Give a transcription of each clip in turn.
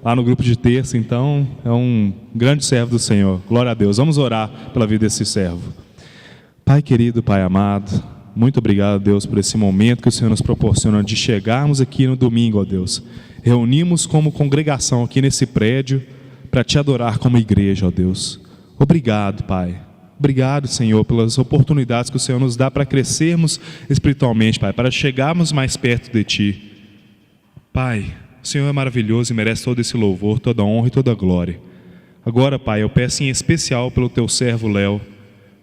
lá no grupo de terça, então é um grande servo do Senhor. Glória a Deus. Vamos orar pela vida desse servo. Pai querido, Pai amado, muito obrigado, Deus, por esse momento que o Senhor nos proporciona de chegarmos aqui no domingo, ó Deus. Reunimos como congregação aqui nesse prédio para Te adorar como igreja, ó Deus. Obrigado, Pai. Obrigado, Senhor, pelas oportunidades que o Senhor nos dá para crescermos espiritualmente, Pai, para chegarmos mais perto de Ti. Pai, o Senhor é maravilhoso e merece todo esse louvor, toda a honra e toda a glória. Agora, Pai, eu peço em especial pelo Teu servo Léo,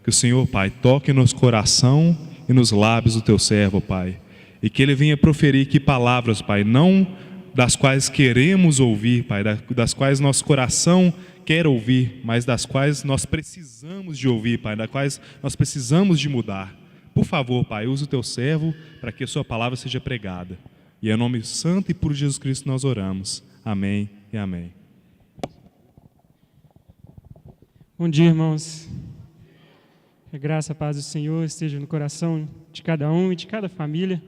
que o Senhor, Pai, toque nos coração e nos lábios do Teu servo, Pai, e que ele venha proferir que palavras, Pai, não das quais queremos ouvir, Pai, das quais nosso coração quer ouvir, mas das quais nós precisamos de ouvir, Pai, das quais nós precisamos de mudar. Por favor, Pai, use o Teu servo para que a Sua palavra seja pregada. E é em nome santo e puro de Jesus Cristo nós oramos. Amém e amém. Bom dia, irmãos. Que a graça e a paz do Senhor esteja no coração de cada um e de cada família.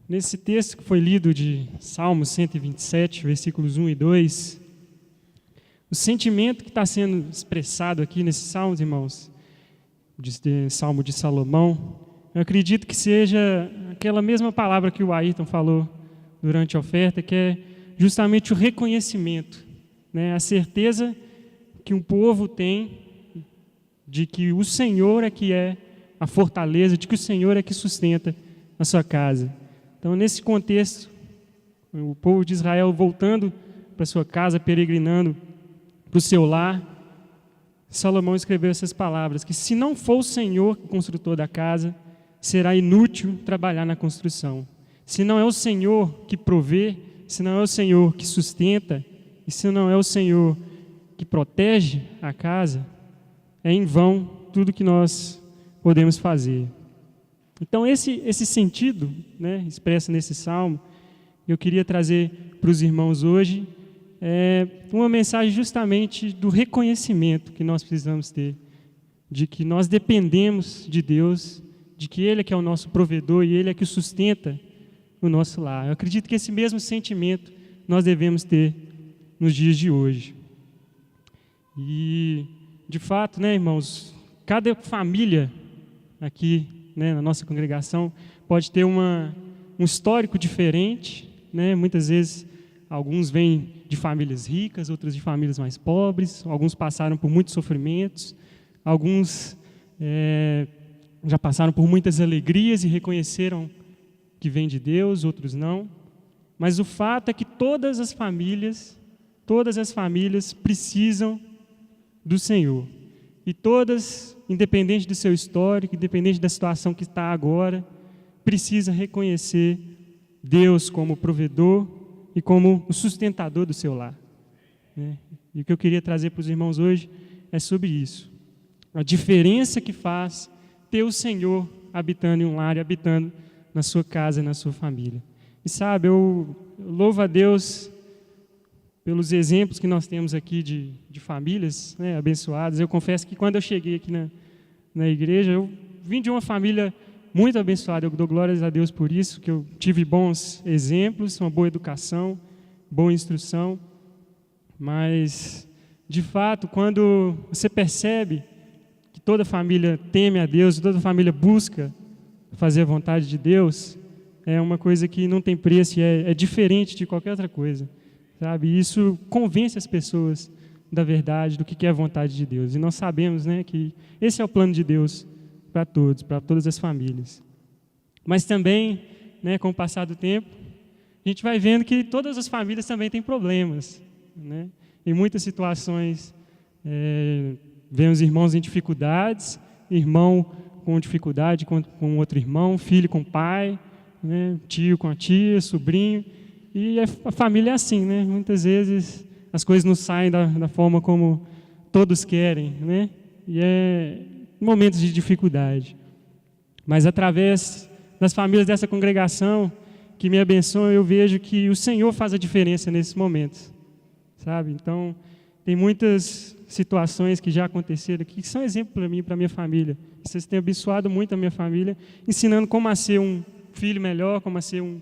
Nesse texto que foi lido de Salmo 127, versículos 1 e 2, o sentimento que está sendo expressado aqui nesses salmos, irmãos, de Salmo de Salomão, eu acredito que seja aquela mesma palavra que o Ayrton falou durante a oferta, que é justamente o reconhecimento, né? A certeza que um povo tem de que o Senhor é que é a fortaleza, de que o Senhor é que sustenta a sua casa. Então, nesse contexto, o povo de Israel voltando para sua casa, peregrinando para o seu lar, Salomão escreveu essas palavras, que se não for o Senhor o construtor da casa, será inútil trabalhar na construção. Se não é o Senhor que provê, se não é o Senhor que sustenta, e se não é o Senhor que protege a casa, é em vão tudo que nós podemos fazer. Então esse sentido, né, expresso nesse salmo, eu queria trazer para os irmãos hoje, uma mensagem justamente do reconhecimento que nós precisamos ter, de que nós dependemos de Deus, de que Ele é que é o nosso provedor e Ele é que sustenta o nosso lar. Eu acredito que esse mesmo sentimento nós devemos ter nos dias de hoje. E, de fato, né, irmãos, cada família aqui, né, na nossa congregação pode ter um histórico diferente, né? Muitas vezes alguns vêm de famílias ricas, outros de famílias mais pobres, alguns passaram por muitos sofrimentos, alguns já passaram por muitas alegrias e reconheceram que vem de Deus, outros não. Mas o fato é que todas as famílias precisam do Senhor. E todas, independente do seu histórico, independente da situação que está agora, precisa reconhecer Deus como provedor e como o sustentador do seu lar. E o que eu queria trazer para os irmãos hoje é sobre isso. A diferença que faz ter o Senhor habitando em um lar e habitando na sua casa e na sua família. E sabe, eu louvo a Deus pelos exemplos que nós temos aqui de famílias, né, abençoadas. Eu confesso que quando eu cheguei aqui na igreja, eu vim de uma família muito abençoada. Eu dou glórias a Deus por isso, que eu tive bons exemplos, uma boa educação, boa instrução. Mas, de fato, quando você percebe que toda família teme a Deus, toda família busca fazer a vontade de Deus, é uma coisa que não tem preço e é diferente de qualquer outra coisa. Sabe? E isso convence as pessoas da verdade, do que é a vontade de Deus. E nós sabemos, né, que esse é o plano de Deus para todos, para todas as famílias. Mas também, né, com o passar do tempo, a gente vai vendo que todas as famílias também têm problemas. Né? Em muitas situações, vemos irmãos em dificuldades, irmão com dificuldade com outro irmão, filho com pai, né, tio com a tia, sobrinho. E a família é assim, né? Muitas vezes as coisas não saem da forma como todos querem, né? E é momentos de dificuldade. Mas através das famílias dessa congregação que me abençoam, eu vejo que o Senhor faz a diferença nesses momentos, sabe? Então, tem muitas situações que já aconteceram aqui, que são exemplo para mim e para a minha família. Vocês têm abençoado muito a minha família, ensinando como a ser um filho melhor, como a ser um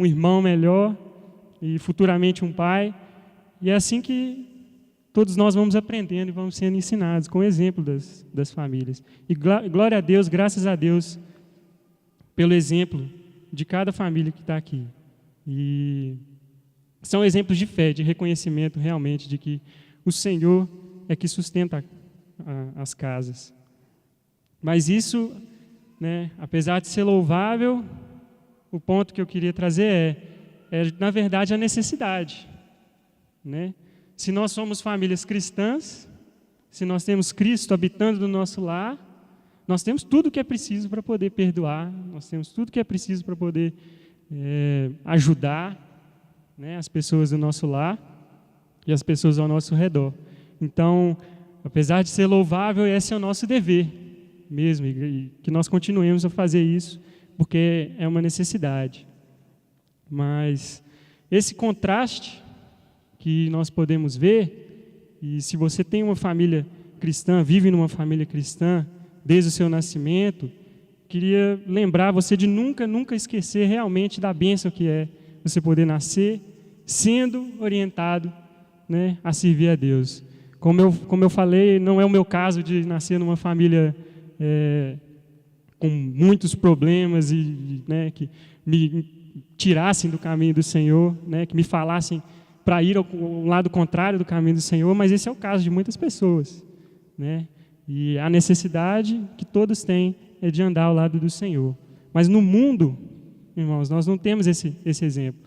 irmão melhor e futuramente um pai. E é assim que todos nós vamos aprendendo e vamos sendo ensinados, com o exemplo das famílias. E glória a Deus, graças a Deus, pelo exemplo de cada família que está aqui. E são exemplos de fé, de reconhecimento realmente de que o Senhor é que sustenta as casas. Mas isso, apesar de ser louvável, o ponto que eu queria trazer é na verdade, a necessidade. Se nós somos famílias cristãs, se nós temos Cristo habitando no nosso lar, nós temos tudo o que é preciso para poder perdoar, nós temos tudo o que é preciso para poder ajudar as pessoas do nosso lar e as pessoas ao nosso redor. Então, apesar de ser louvável, esse é o nosso dever mesmo, e que nós continuemos a fazer isso, porque é uma necessidade. Mas esse contraste que nós podemos ver, e se você tem uma família cristã, vive numa família cristã, desde o seu nascimento, queria lembrar você de nunca esquecer realmente da bênção que é você poder nascer sendo orientado a servir a Deus. Como eu falei, não é o meu caso de nascer numa família com muitos problemas e que me tirassem do caminho do Senhor, que me falassem para ir ao lado contrário do caminho do Senhor, mas esse é o caso de muitas pessoas. E a necessidade que todos têm é de andar ao lado do Senhor. Mas no mundo, irmãos, nós não temos esse exemplo.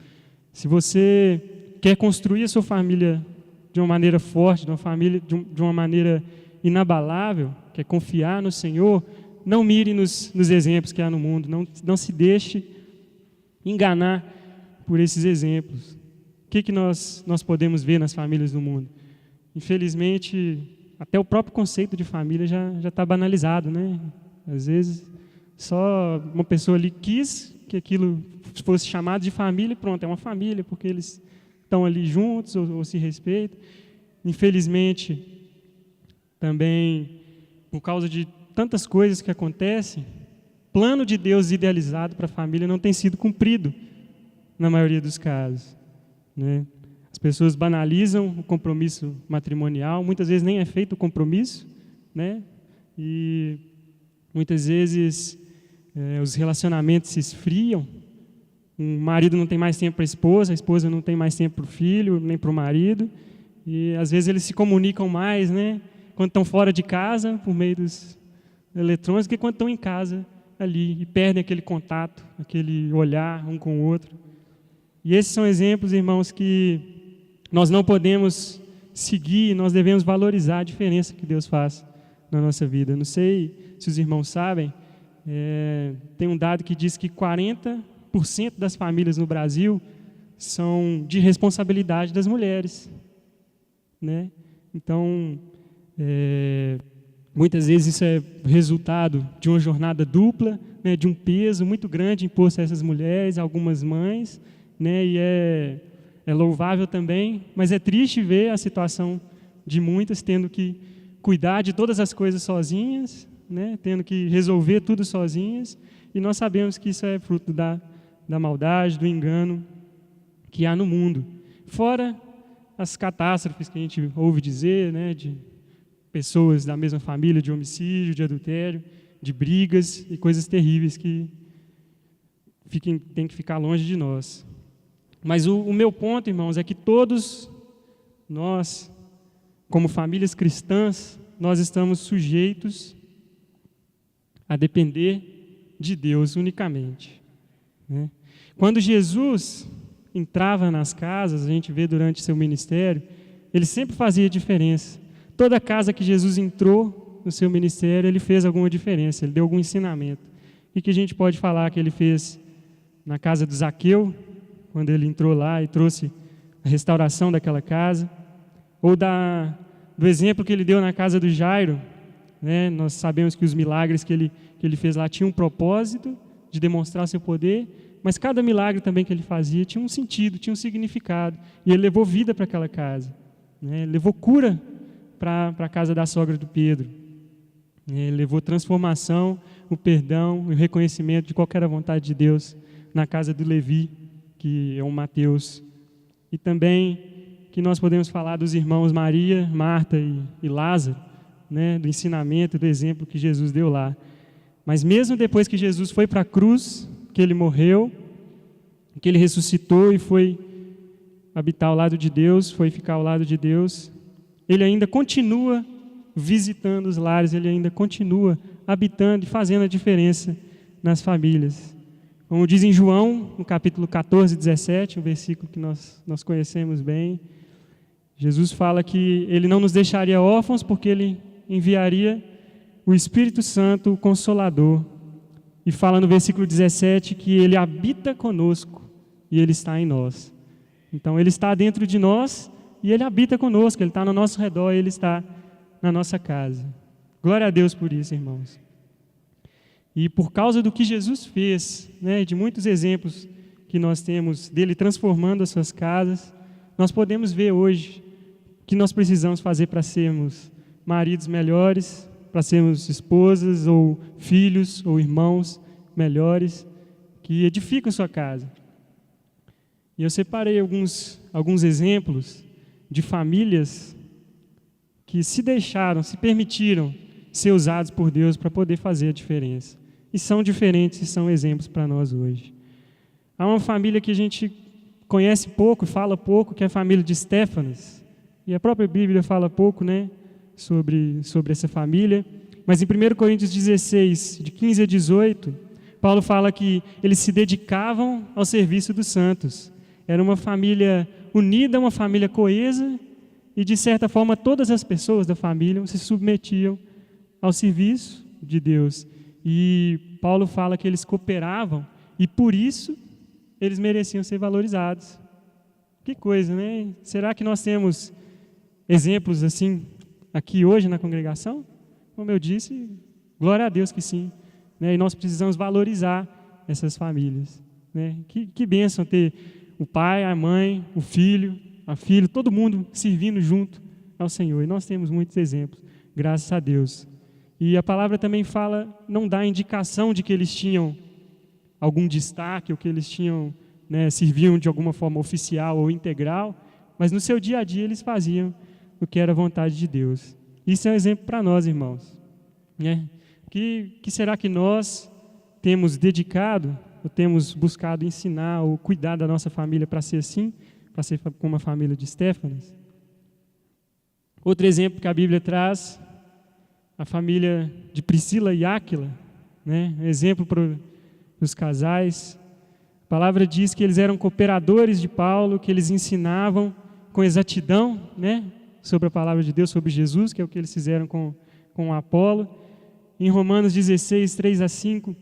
Se você quer construir a sua família de uma maneira forte, de uma maneira inabalável, quer confiar no Senhor, não mire nos exemplos que há no mundo, não se deixe enganar por esses exemplos. O que nós podemos ver nas famílias do mundo? Infelizmente, até o próprio conceito de família já está banalizado, Às vezes, só uma pessoa ali quis que aquilo fosse chamado de família e pronto, é uma família, porque eles estão ali juntos ou se respeitam. Infelizmente, também, por causa de tantas coisas que acontecem, o plano de Deus idealizado para a família não tem sido cumprido, na maioria dos casos. As pessoas banalizam o compromisso matrimonial, muitas vezes nem é feito o compromisso, e muitas vezes os relacionamentos se esfriam, o marido não tem mais tempo para a esposa não tem mais tempo para o filho, nem para o marido, e às vezes eles se comunicam mais, quando estão fora de casa, por meio dos eletrônicos, que quando estão em casa ali, e perdem aquele contato, aquele olhar um com o outro. E esses são exemplos, irmãos, que nós não podemos seguir, nós devemos valorizar a diferença que Deus faz na nossa vida. Não sei se os irmãos sabem, tem um dado que diz que 40% das famílias no Brasil são de responsabilidade das mulheres. Então, muitas vezes isso é resultado de uma jornada dupla, de um peso muito grande imposto a essas mulheres, a algumas mães, e é louvável também, mas é triste ver a situação de muitas tendo que cuidar de todas as coisas sozinhas, tendo que resolver tudo sozinhas, e nós sabemos que isso é fruto da maldade, do engano que há no mundo. Fora as catástrofes que a gente ouve dizer, de pessoas da mesma família, de homicídio, de adultério, de brigas e coisas terríveis que tem que ficar longe de nós. Mas o meu ponto, irmãos, é que todos nós, como famílias cristãs, nós estamos sujeitos a depender de Deus unicamente. Quando Jesus entrava nas casas, a gente vê durante seu ministério, ele sempre fazia diferença. Toda casa que Jesus entrou no seu ministério, ele fez alguma diferença, ele deu algum ensinamento. E que a gente pode falar que ele fez na casa do Zaqueu, quando ele entrou lá e trouxe a restauração daquela casa, ou do exemplo que ele deu na casa do Jairo. Nós sabemos que os milagres que ele fez lá tinham um propósito de demonstrar seu poder, mas cada milagre também que ele fazia tinha um sentido, tinha um significado, e ele levou vida para aquela casa, levou cura para a casa da sogra do Pedro. Ele levou transformação, o perdão e o reconhecimento de qual era a vontade de Deus na casa do Levi, que é o Mateus. E também que nós podemos falar dos irmãos Maria, Marta e Lázaro, né, do ensinamento, do exemplo que Jesus deu lá. Mas mesmo depois que Jesus foi para a cruz, que ele morreu, que ele ressuscitou e foi habitar ao lado de Deus, foi ficar ao lado de Deus, ele ainda continua visitando os lares, ele ainda continua habitando e fazendo a diferença nas famílias. Como diz em João, no capítulo 14, 17, um versículo que nós conhecemos bem, Jesus fala que ele não nos deixaria órfãos porque ele enviaria o Espírito Santo, o Consolador. E fala no versículo 17 que ele habita conosco e ele está em nós. Então ele está dentro de nós e ele habita conosco, ele está no nosso redor, ele está na nossa casa. Glória a Deus por isso, irmãos. E por causa do que Jesus fez, né, de muitos exemplos que nós temos dele transformando as suas casas, nós podemos ver hoje o que nós precisamos fazer para sermos maridos melhores, para sermos esposas ou filhos ou irmãos melhores, que edificam sua casa. E eu separei alguns exemplos de famílias que se deixaram, se permitiram ser usados por Deus para poder fazer a diferença. E são diferentes e são exemplos para nós hoje. Há uma família que a gente conhece pouco, fala pouco, que é a família de Estéfanas. E a própria Bíblia fala pouco, né, sobre essa família. Mas em 1 Coríntios 16, de 15 a 18, Paulo fala que eles se dedicavam ao serviço dos santos. Era uma família unida, uma família coesa, e de certa forma todas as pessoas da família se submetiam ao serviço de Deus. E Paulo fala que eles cooperavam e por isso eles mereciam ser valorizados. Que coisa, né? Será que nós temos exemplos assim aqui hoje na congregação? Como eu disse, glória a Deus que sim. Né? E nós precisamos valorizar essas famílias. Né? Que bênção ter o pai, a mãe, o filho, a filha, todo mundo servindo junto ao Senhor. E nós temos muitos exemplos, graças a Deus. E a palavra também fala, não dá indicação de que eles tinham algum destaque, ou que eles tinham, né, serviam de alguma forma oficial ou integral, mas no seu dia a dia eles faziam o que era a vontade de Deus. Isso é um exemplo para nós, irmãos. Né? Que será que nós temos dedicado, ou temos buscado ensinar, ou cuidar da nossa família para ser assim, para ser como a família de Estéfanas? Outro exemplo que a Bíblia traz, a família de Priscila e Áquila, né? Um exemplo para os casais. A palavra diz que eles eram cooperadores de Paulo, que eles ensinavam com exatidão, né, sobre a palavra de Deus, sobre Jesus, que é o que eles fizeram com Apolo. Em Romanos 16, 3 a 5,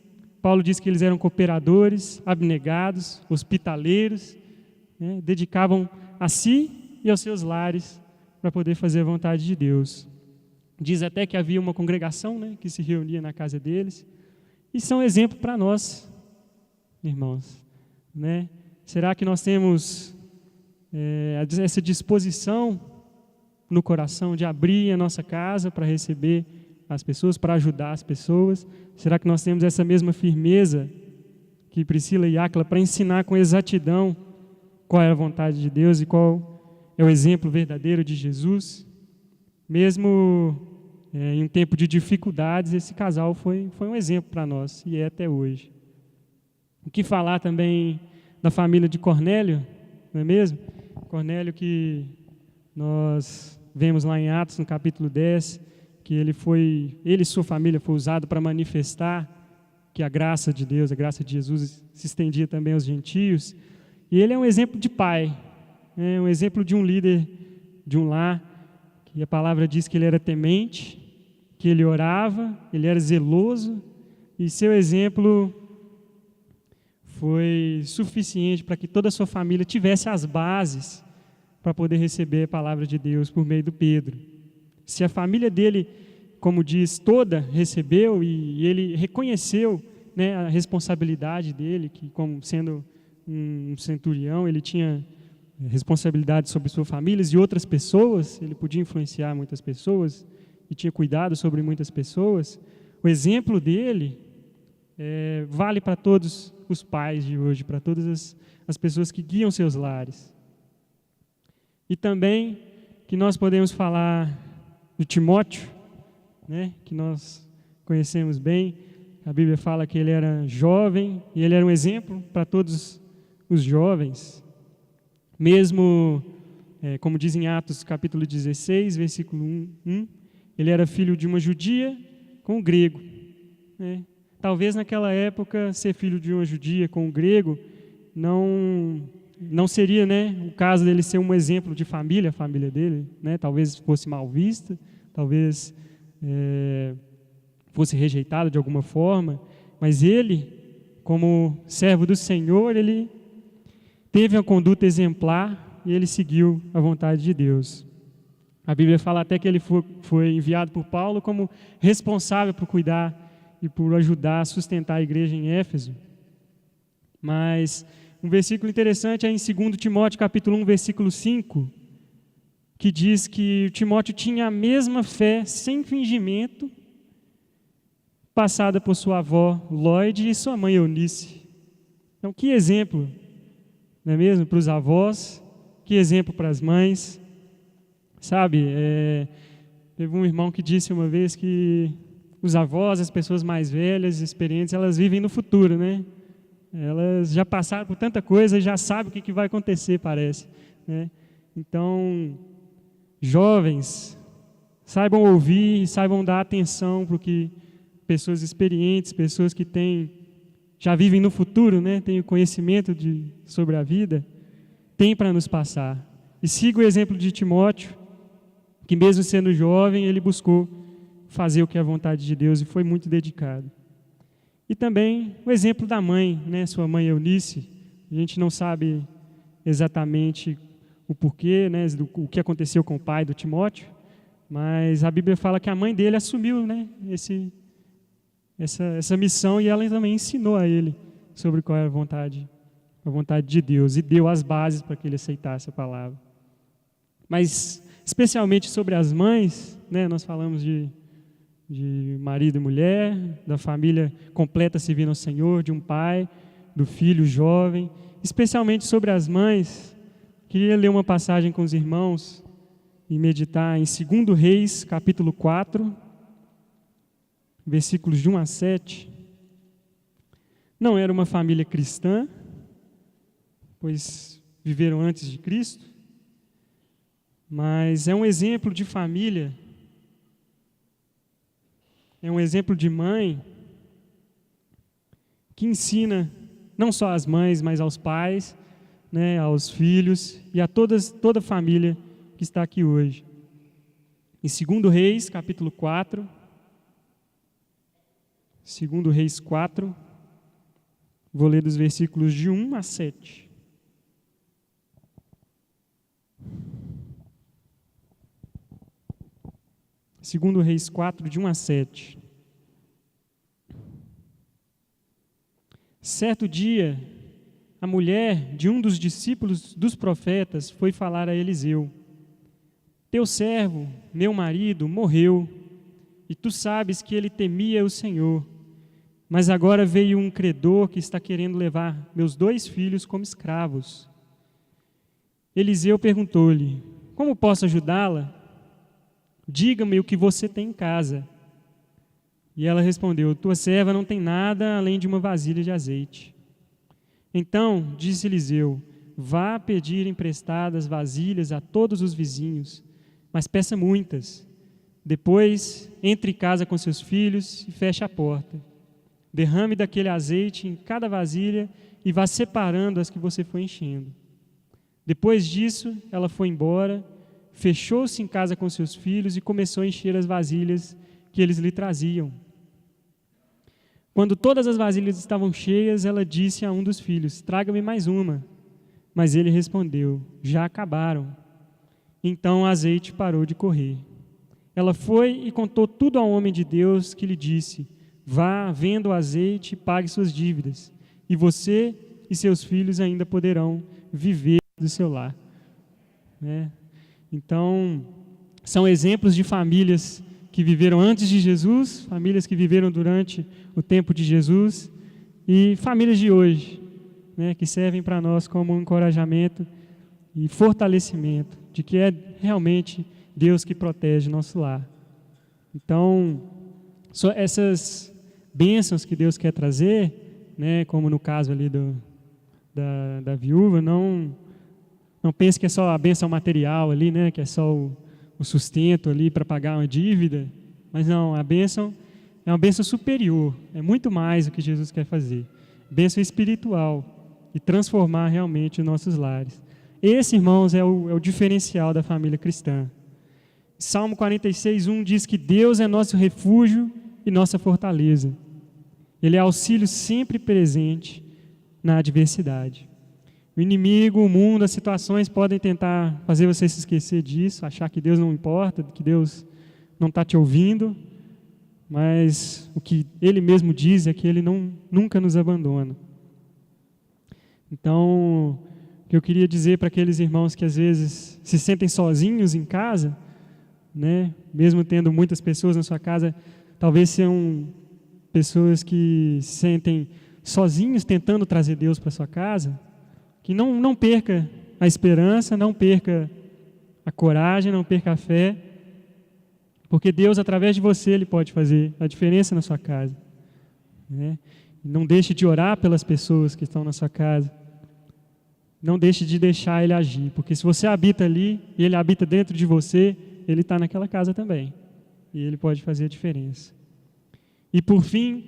Paulo diz que eles eram cooperadores, abnegados, hospitaleiros, né, dedicavam a si e aos seus lares para poder fazer a vontade de Deus. Diz até que havia uma congregação, né, que se reunia na casa deles. E são exemplo para nós, irmãos. Né? Será que nós temos essa disposição no coração de abrir a nossa casa para receber as pessoas, para ajudar as pessoas? Será que nós temos essa mesma firmeza que Priscila e Áquila para ensinar com exatidão qual é a vontade de Deus e qual é o exemplo verdadeiro de Jesus? Mesmo em um tempo de dificuldades, esse casal foi um exemplo para nós, e é até hoje. O que falar também da família de Cornélio, não é mesmo? Cornélio, que nós vemos lá em Atos, no capítulo 10, que ele e sua família foi usado para manifestar que a graça de Deus, a graça de Jesus se estendia também aos gentios. E ele é um exemplo de pai, um exemplo de um líder de um lar, que a palavra diz que ele era temente, que ele orava, ele era zeloso, e seu exemplo foi suficiente para que toda a sua família tivesse as bases para poder receber a palavra de Deus por meio do Pedro. Se a família dele, como diz, toda recebeu e ele reconheceu, né, a responsabilidade dele, que como sendo um centurião, ele tinha responsabilidade sobre sua família e outras pessoas, ele podia influenciar muitas pessoas e tinha cuidado sobre muitas pessoas. O exemplo dele vale para todos os pais de hoje, para todas as pessoas que guiam seus lares. E também que nós podemos falar do Timóteo, né, que nós conhecemos bem. A Bíblia fala que ele era jovem e ele era um exemplo para todos os jovens. Mesmo, como diz em Atos capítulo 16, versículo 1, ele era filho de uma judia com um grego. Né? Talvez naquela época ser filho de uma judia com um grego não seria, né, o caso dele ser um exemplo de família, a família dele, né? Talvez fosse mal vista, talvez fosse rejeitado de alguma forma, mas ele, como servo do Senhor, ele teve uma conduta exemplar e ele seguiu a vontade de Deus. A Bíblia fala até que ele foi enviado por Paulo como responsável por cuidar e por ajudar a sustentar a igreja em Éfeso. Mas um versículo interessante é em 2 Timóteo capítulo 1, versículo 5, que diz que Timóteo tinha a mesma fé sem fingimento passada por sua avó Lloyd e sua mãe Eunice. Então, que exemplo, não é mesmo, para os avós, que exemplo para as mães. Sabe, teve um irmão que disse uma vez que os avós, as pessoas mais velhas, experientes, elas vivem no futuro, né? Elas já passaram por tanta coisa e já sabem o que vai acontecer, parece, né? Então, jovens, saibam ouvir e saibam dar atenção para o que pessoas experientes, pessoas que já vivem no futuro, né? Têm o conhecimento sobre a vida, têm para nos passar. E siga o exemplo de Timóteo, que mesmo sendo jovem, ele buscou fazer o que é a vontade de Deus e foi muito dedicado. E também o exemplo da mãe, né? Sua mãe Eunice. A gente não sabe exatamente o porquê, né? O que aconteceu com o pai do Timóteo, mas a Bíblia fala que a mãe dele assumiu, né? Essa missão, e ela também ensinou a ele sobre qual é a vontade de Deus, e deu as bases para que ele aceitasse a palavra. Mas, especialmente sobre as mães, né? Nós falamos de marido e mulher, da família completa servindo ao Senhor, de um pai, do filho jovem. Especialmente sobre as mães, queria ler uma passagem com os irmãos e meditar em 2 Reis, capítulo 4, versículos de 1 a 7. Não era uma família cristã, pois viveram antes de Cristo, mas é um exemplo de família, é um exemplo de mãe que ensina não só às mães, mas aos pais, né, aos filhos e a toda a família que está aqui hoje. Em 2 Reis, capítulo 4, 2 Reis 4, vou ler dos versículos de 1 a 7. Segundo Reis 4, de 1 a 7. Certo dia, a mulher de um dos discípulos dos profetas foi falar a Eliseu: teu servo, meu marido, morreu, e tu sabes que ele temia o Senhor. Mas agora veio um credor que está querendo levar meus 2 filhos como escravos. Eliseu perguntou-lhe: como posso ajudá-la? Diga-me o que você tem em casa. E ela respondeu: tua serva não tem nada além de uma vasilha de azeite. Então disse Eliseu: vá pedir emprestadas vasilhas a todos os vizinhos, mas peça muitas. Depois entre em casa com seus filhos e feche a porta. Derrame daquele azeite em cada vasilha e vá separando as que você foi enchendo. Depois disso, ela foi embora, fechou-se em casa com seus filhos e começou a encher as vasilhas que eles lhe traziam. Quando todas as vasilhas estavam cheias, ela disse a um dos filhos: traga-me mais uma. Mas ele respondeu: já acabaram. Então o azeite parou de correr. Ela foi e contou tudo ao homem de Deus, que lhe disse: vá, venda o azeite e pague suas dívidas, e você e seus filhos ainda poderão viver do seu lar. né? Então, são exemplos de famílias que viveram antes de Jesus, famílias que viveram durante o tempo de Jesus e famílias de hoje, né, que servem para nós como um encorajamento e fortalecimento de que é realmente Deus que protege o nosso lar. Então, essas bênçãos que Deus quer trazer, né, como no caso ali da viúva, não pense que é só a bênção material ali, né, que é só o sustento ali para pagar uma dívida, mas não, a bênção é uma bênção superior, é muito mais o que Jesus quer fazer. Bênção espiritual e transformar realmente os nossos lares. Esse, irmãos, é o diferencial da família cristã. Salmo 46:1 diz que Deus é nosso refúgio e nossa fortaleza. Ele é auxílio sempre presente na adversidade. O inimigo, o mundo, as situações podem tentar fazer você se esquecer disso, achar que Deus não importa, que Deus não está te ouvindo, mas o que Ele mesmo diz é que Ele nunca nos abandona. Então, o que eu queria dizer para aqueles irmãos que às vezes se sentem sozinhos em casa, né, mesmo tendo muitas pessoas na sua casa, talvez sejam pessoas que se sentem sozinhos tentando trazer Deus para sua casa, que não perca a esperança, não perca a coragem, não perca a fé, porque Deus, através de você, Ele pode fazer a diferença na sua casa, né? Não deixe de orar pelas pessoas que estão na sua casa, não deixe de deixar Ele agir, porque se você habita ali e Ele habita dentro de você, Ele está naquela casa também, e Ele pode fazer a diferença. E por fim,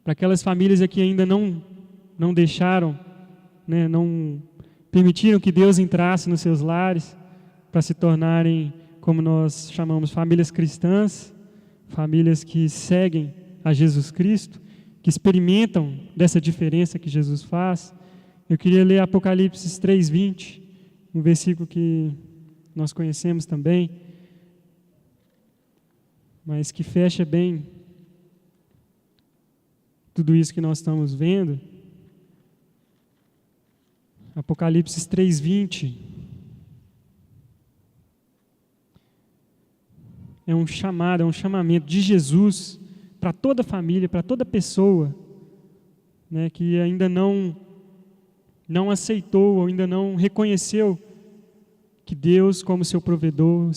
para aquelas famílias que ainda não deixaram, né, não permitiram que Deus entrasse nos seus lares para se tornarem, como nós chamamos, famílias cristãs, famílias que seguem a Jesus Cristo, que experimentam dessa diferença que Jesus faz. Eu queria ler Apocalipse 3:20, um versículo que nós conhecemos também, mas que fecha bem tudo isso que nós estamos vendo. Apocalipse 3:20 é um chamado, é um chamamento de Jesus para toda família, para toda pessoa, né, que ainda não aceitou, ou ainda não reconheceu que Deus como seu provedor,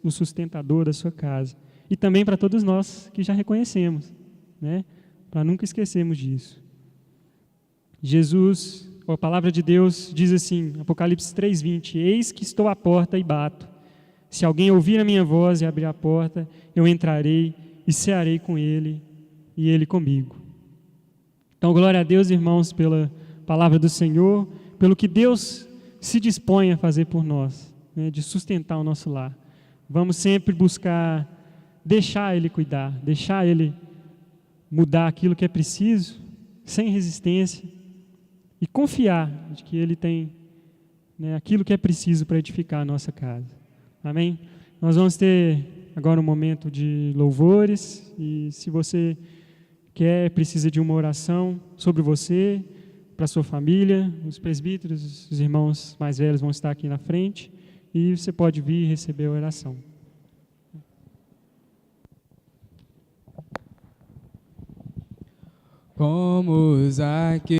o sustentador da sua casa. E também para todos nós que já reconhecemos, né, para nunca esquecermos disso. Jesus, a palavra de Deus diz assim, Apocalipse 3:20, eis que estou à porta e bato. Se alguém ouvir a minha voz e abrir a porta, eu entrarei e cearei com ele e ele comigo. Então, glória a Deus, irmãos, pela palavra do Senhor, pelo que Deus se dispõe a fazer por nós, né, de sustentar o nosso lar. Vamos sempre buscar deixar Ele cuidar, deixar Ele mudar aquilo que é preciso, sem resistência, e confiar de que Ele tem, né, aquilo que é preciso para edificar a nossa casa. Amém? Nós vamos ter agora um momento de louvores, e se você precisa de uma oração sobre você, para a sua família, os presbíteros, os irmãos mais velhos vão estar aqui na frente, e você pode vir e receber a oração. Como aqui